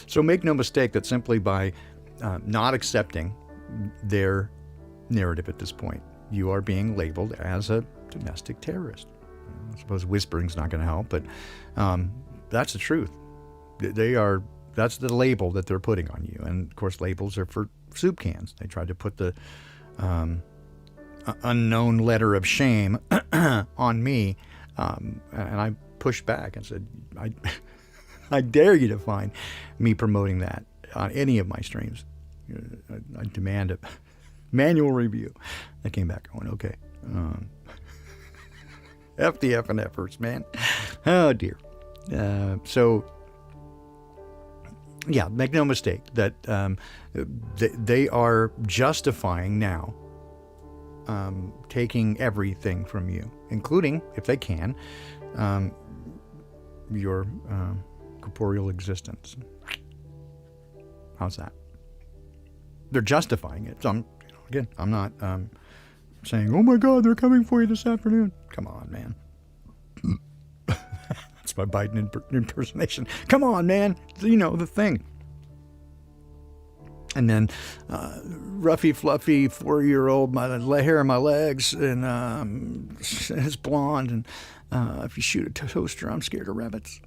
So make no mistake that simply by not accepting their narrative at this point, you are being labeled as a domestic terrorist. I suppose whispering's not going to help, but that's the truth. That's the label that they're putting on you. And of course, labels are for soup cans. They tried to put the unknown letter of shame on me, and I pushed back and said, I dare you to find me promoting that on any of my streams. I demand a manual review. I came back going, okay. F the F and efforts, man. Oh, dear. So, yeah, make no mistake that they are justifying now taking everything from you, including, if they can, your corporeal existence. How's that? They're justifying it. So again, I'm not saying, oh my God, they're coming for you this afternoon. Come on, man. That's my Biden impersonation. Come on, man. The thing. And then roughy, fluffy 4-year-old, my hair on my legs, and it's blonde. And if you shoot a toaster, I'm scared of rabbits.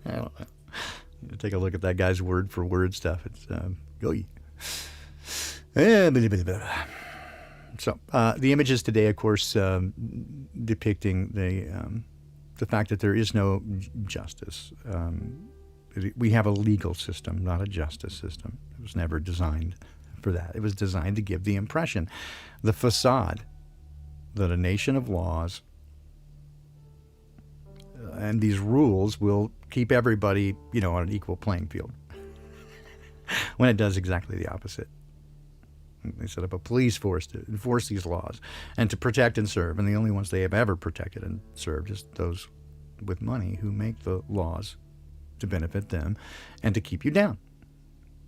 I don't know. Take a look at that guy's word for word stuff. It's gooey. So the images today, of course, depicting the fact that there is no justice. We have a legal system, not a justice system. It was never designed for that. It was designed to give the impression, the facade, that a nation of laws and these rules will keep everybody, on an equal playing field. When it does exactly the opposite. They set up a police force to enforce these laws and to protect and serve. And the only ones they have ever protected and served is those with money who make the laws to benefit them and to keep you down.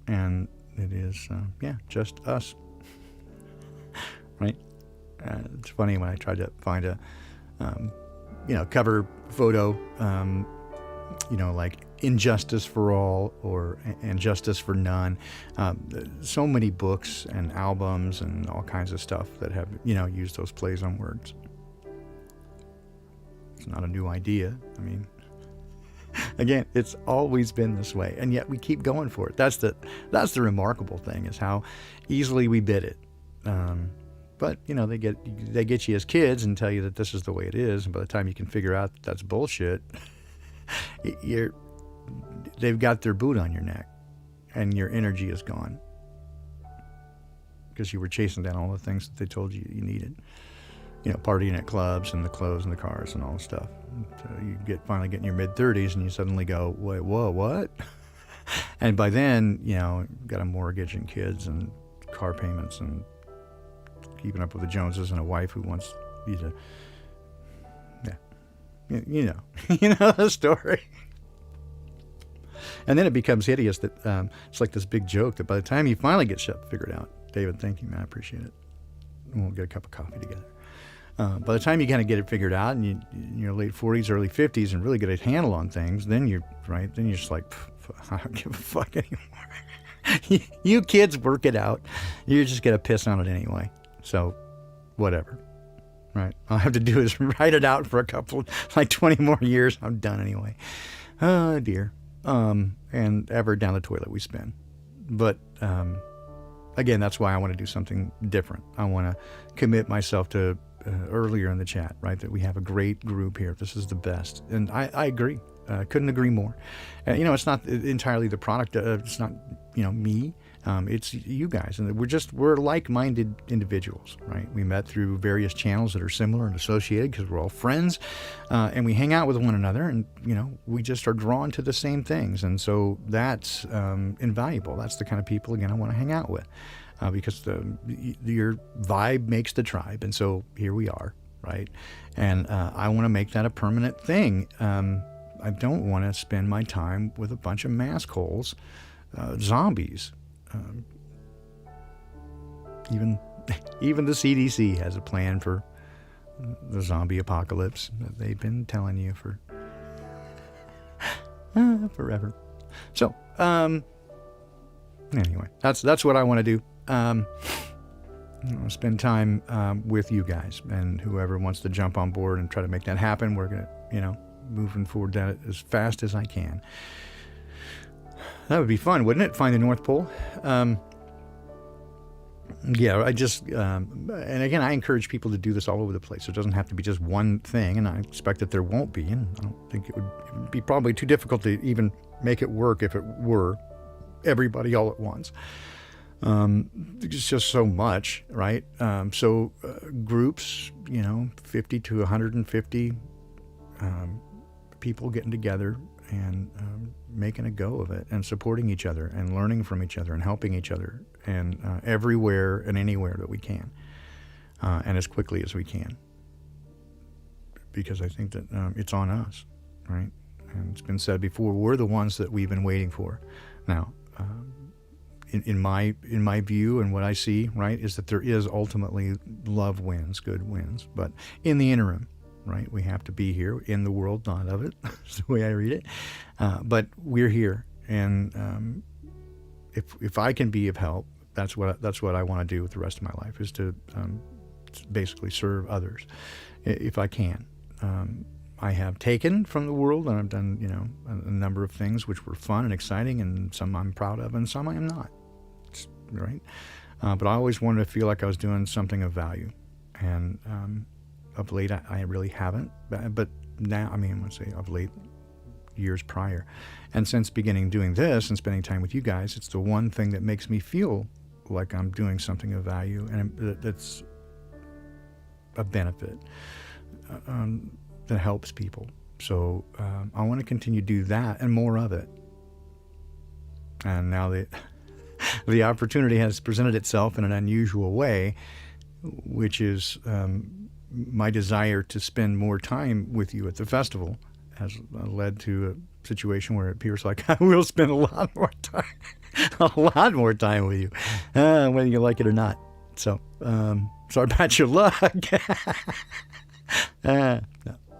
And it is, just us. Right? It's funny when I tried to find a, cover photo, like Injustice for All or Injustice for None. So many books and albums and all kinds of stuff that have, used those plays on words. It's not a new idea. I mean, again, it's always been this way, and yet we keep going for it. That's the remarkable thing, is how easily we bid it. But they get you as kids and tell you that this is the way it is, and by the time you can figure out that that's bullshit, they've got their boot on your neck, and your energy is gone because you were chasing down all the things that they told you needed. Partying at clubs and the clothes and the cars and all the stuff. So you finally get in your mid-30s and you suddenly go, wait, whoa, what? And by then, you've got a mortgage and kids and car payments and keeping up with the Joneses and a wife who wants you to, you know the story. And then it becomes hideous that it's like this big joke that by the time you finally get shit figured out, David, thank you, man, I appreciate it. And we'll get a cup of coffee together. By the time you kind of get it figured out and you're in your late 40s, early 50s and really get a handle on things, then you're just like, I don't give a fuck anymore. You kids work it out. You're just going to piss on it anyway. So, whatever. Right? All I have to do is write it out for a couple, 20 more years. I'm done anyway. Oh, dear. And ever down the toilet we spin. But, again, that's why I want to do something different. I want to commit myself to, earlier in the chat, right, that we have a great group here. This is the best. And I agree. Couldn't agree more. It's not entirely the product. It's not, me. It's you guys. And we're like-minded individuals, right? We met through various channels that are similar and associated because we're all friends. And we hang out with one another and, we just are drawn to the same things. And so that's invaluable. That's the kind of people, again, I want to hang out with. Because your vibe makes the tribe. And so here we are, right? And I want to make that a permanent thing. I don't want to spend my time with a bunch of mask holes, zombies. Even even the CDC has a plan for the zombie apocalypse that they've been telling you for forever. So, anyway, that's what I want to do. Spend time with you guys, and whoever wants to jump on board and try to make that happen. We're gonna, moving forward that as fast as I can. That would be fun, wouldn't it? Find the North Pole. Yeah, I just, and again, I encourage people to do this all over the place. It doesn't have to be just one thing, and I expect that there won't be, and I don't think it would be probably too difficult to even make it work if it were everybody all at once. It's just so much, right? Groups, 50 to 150 people getting together and making a go of it, and supporting each other, and learning from each other, and helping each other, and everywhere and anywhere that we can, and as quickly as we can, because I think that it's on us, right? And it's been said before, we're the ones that we've been waiting for. Now, in my view and what I see, right, is that there is ultimately love wins, good wins, but in the interim, right, we have to be here in the world, not of it. That's the way I read it. But we're here, and if I can be of help, that's what I want to do with the rest of my life, is to basically serve others, if I can. I have taken from the world, and I've done a number of things which were fun and exciting, and some I'm proud of, and some I am not. Right, but I always wanted to feel like I was doing something of value, and of late I really haven't. But now, I mean, let's say of late, years prior, and since beginning doing this and spending time with you guys, it's the one thing that makes me feel like I'm doing something of value, and that's a benefit that helps people. So I want to continue to do that and more of it. And now that the opportunity has presented itself in an unusual way, which is my desire to spend more time with you at the festival, has led to a situation where it appears like I will spend a lot more time with you, whether you like it or not. So, sorry about your luck. No,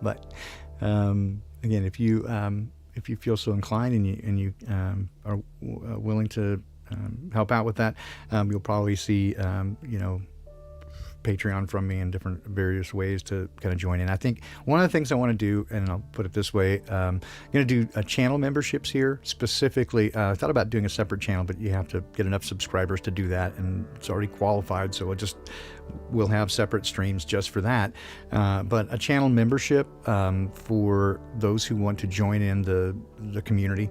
but again, if you feel so inclined and you are willing to help out with that, you'll probably see Patreon from me in different various ways to kind of join in. I think one of the things I want to do, and I'll put it this way, I'm going to do channel memberships here specifically. I thought about doing a separate channel, but you have to get enough subscribers to do that, and it's already qualified, so we'll have separate streams just for that. But a channel membership for those who want to join in the community,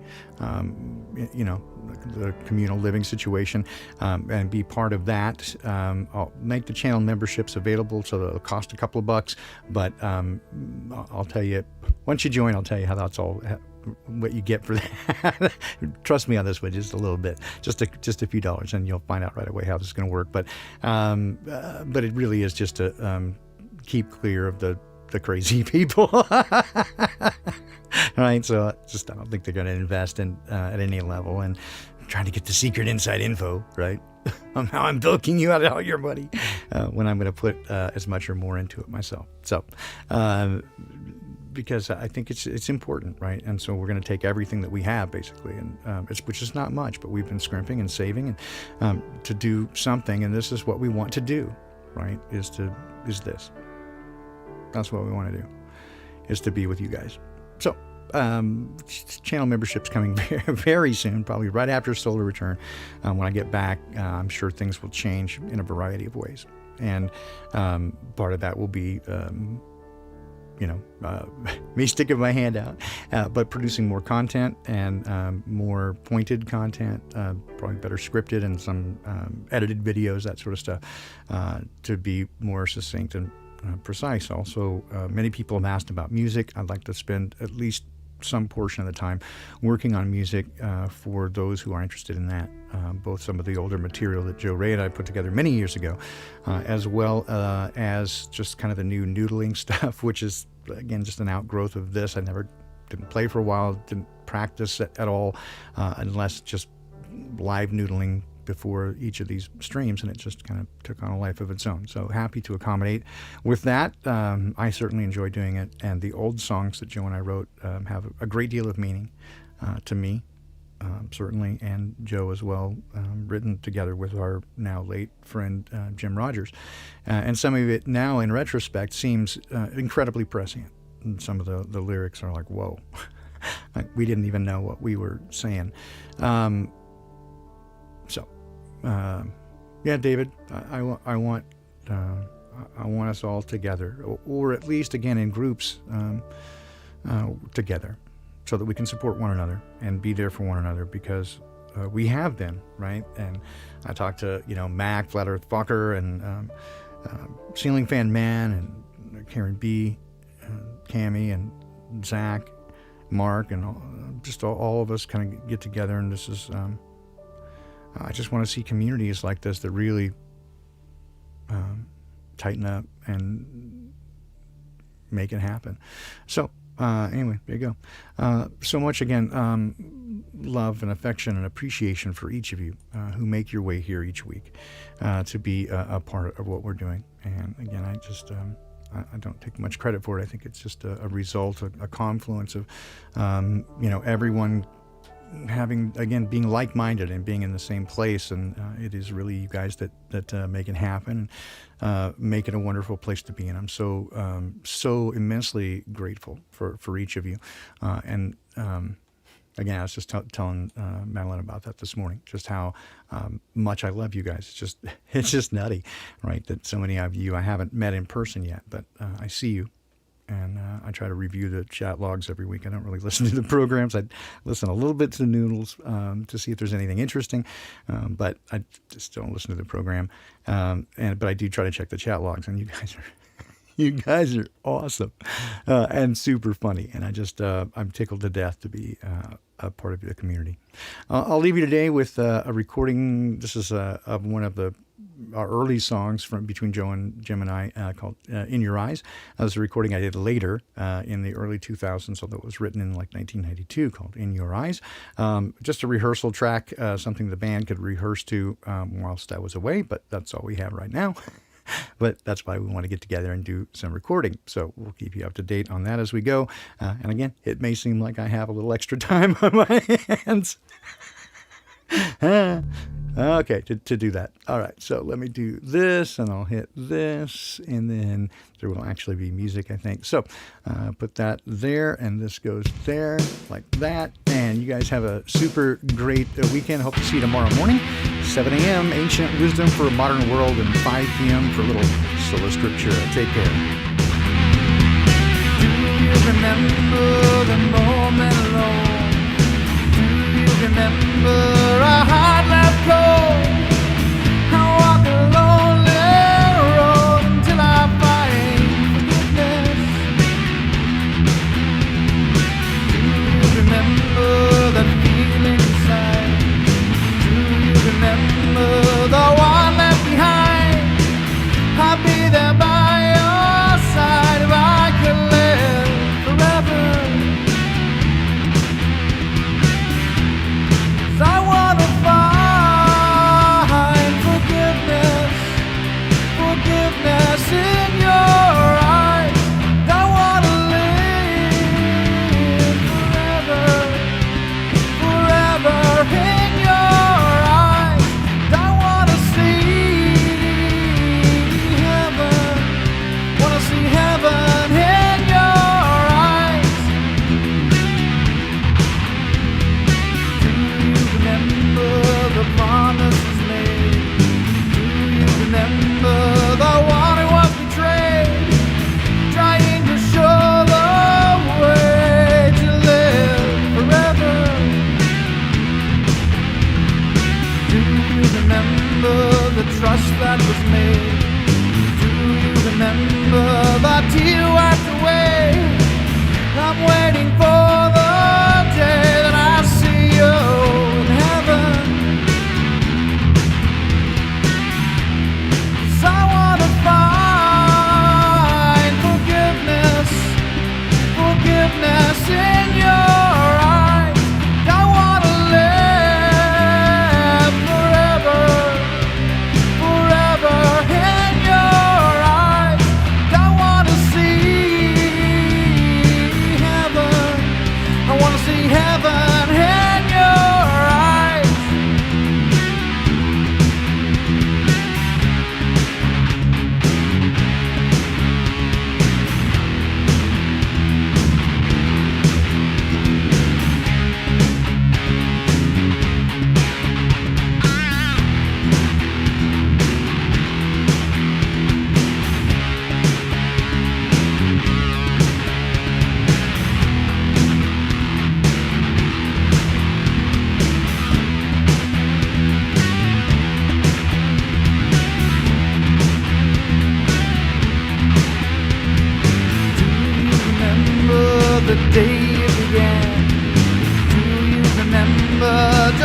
the communal living situation, and be part of that. I'll make the channel memberships available, so it'll cost a couple of bucks, but I'll tell you, once you join, I'll tell you how that's all, what you get for that. Trust me on this one, just a little bit, just a few dollars, and you'll find out right away how this is going to work. But it really is just to keep clear of the crazy people. Right, so I don't think they're going to invest in at any level, and trying to get the secret inside info, right? On how I'm bilking you out of all your money, when I'm going to put as much or more into it myself. So, because I think it's important, right? And so we're going to take everything that we have, basically, and which is not much, but we've been scrimping and saving, and to do something, and this is what we want to do, right? Is this? That's what we want to do, is to be with you guys. So, channel membership's coming very, very soon, probably right after Solar Return. When I get back, I'm sure things will change in a variety of ways. And part of that will be, me sticking my hand out, but producing more content, and more pointed content, probably better scripted, and some edited videos, that sort of stuff, to be more succinct and precise. Also, many people have asked about music. I'd like to spend at least some portion of the time working on music for those who are interested in that, both some of the older material that Joe Ray and I put together many years ago, as well as just kind of the new noodling stuff, which is, again, just an outgrowth of this. I didn't play for a while, didn't practice at all, unless just live noodling before each of these streams, and it just kind of took on a life of its own. So happy to accommodate with that. I certainly enjoy doing it, and the old songs that Joe and I wrote have a great deal of meaning to me, certainly, and Joe as well, written together with our now late friend Jim Rogers. And some of it now, in retrospect, seems incredibly prescient. And some of the lyrics are like, whoa, we didn't even know what we were saying. Yeah, David, I want us all together, or at least, again, in groups together, so that we can support one another and be there for one another, because we have been, right? And I talked to, Mac, Flat Earth Fucker, and Ceiling Fan Man, and Karen B, Cammie, and Zach, Mark, and just all of us kind of get together, and this is... I just want to see communities like this that really tighten up and make it happen. So anyway, there you go. So much, again, love and affection and appreciation for each of you who make your way here each week to be a part of what we're doing. And again, I just... I don't take much credit for it. I think it's just a result, a confluence of, everyone having, again, being like-minded and being in the same place, and it is really you guys that make it happen, make it a wonderful place to be. And I'm so immensely grateful for each of you. Again, I was just telling Madeline about that this morning, just how much I love you guys. It's just nutty, right? That so many of you I haven't met in person yet, but I see you. And I try to review the chat logs every week. I don't really listen to the programs. I listen a little bit to Noodles to see if there's anything interesting, but I just don't listen to the program. But I do try to check the chat logs, and you guys are awesome and super funny. And I'm tickled to death to be a part of the community. I'll leave you today with a recording. This is of one of our early songs from between Joe and Jim and I called In Your Eyes. That was a recording I did later in the early 2000s, although it was written in like 1992, called In Your Eyes. Just a rehearsal track, something the band could rehearse to whilst I was away, but that's all we have right now. But that's why we want to get together and do some recording. So we'll keep you up to date on that as we go. And again, it may seem like I have a little extra time on my hands. Okay, to do that. All right, so let me do this, and I'll hit this, and then there will actually be music, I think. So put that there, and this goes there, like that. And you guys have a super great weekend. Hope to see you tomorrow morning, 7 a.m., Ancient Wisdom for a Modern World, and 5 p.m. for a little sola scriptura. Take care. Do you remember the moment alone? Do you remember a heart left cold? I walk a lonely road until I find forgiveness. Do you remember that feeling inside? Do you remember the one left behind? I'll be there by your side if I could live forever. 'Cause I wanna find forgiveness in your eyes. I wanna live forever in your eyes. I wanna see heaven in your eyes. Do you remember the promises made? Do you remember the one who was betrayed? Trying to show the way to live forever. Do you remember the trust that was made? Do you remember that you wiped away? I'm waiting for the day that I see you in heaven. 'Cause I wanna find forgiveness in your eyes. I wanna live forever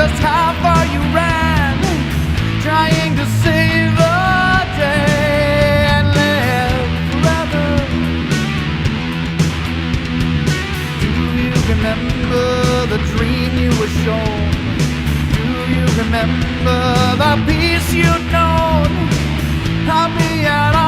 just how far you ran, trying to save the day and live forever. Do you remember the dream you were shown? Do you remember the peace you'd known? I'll be out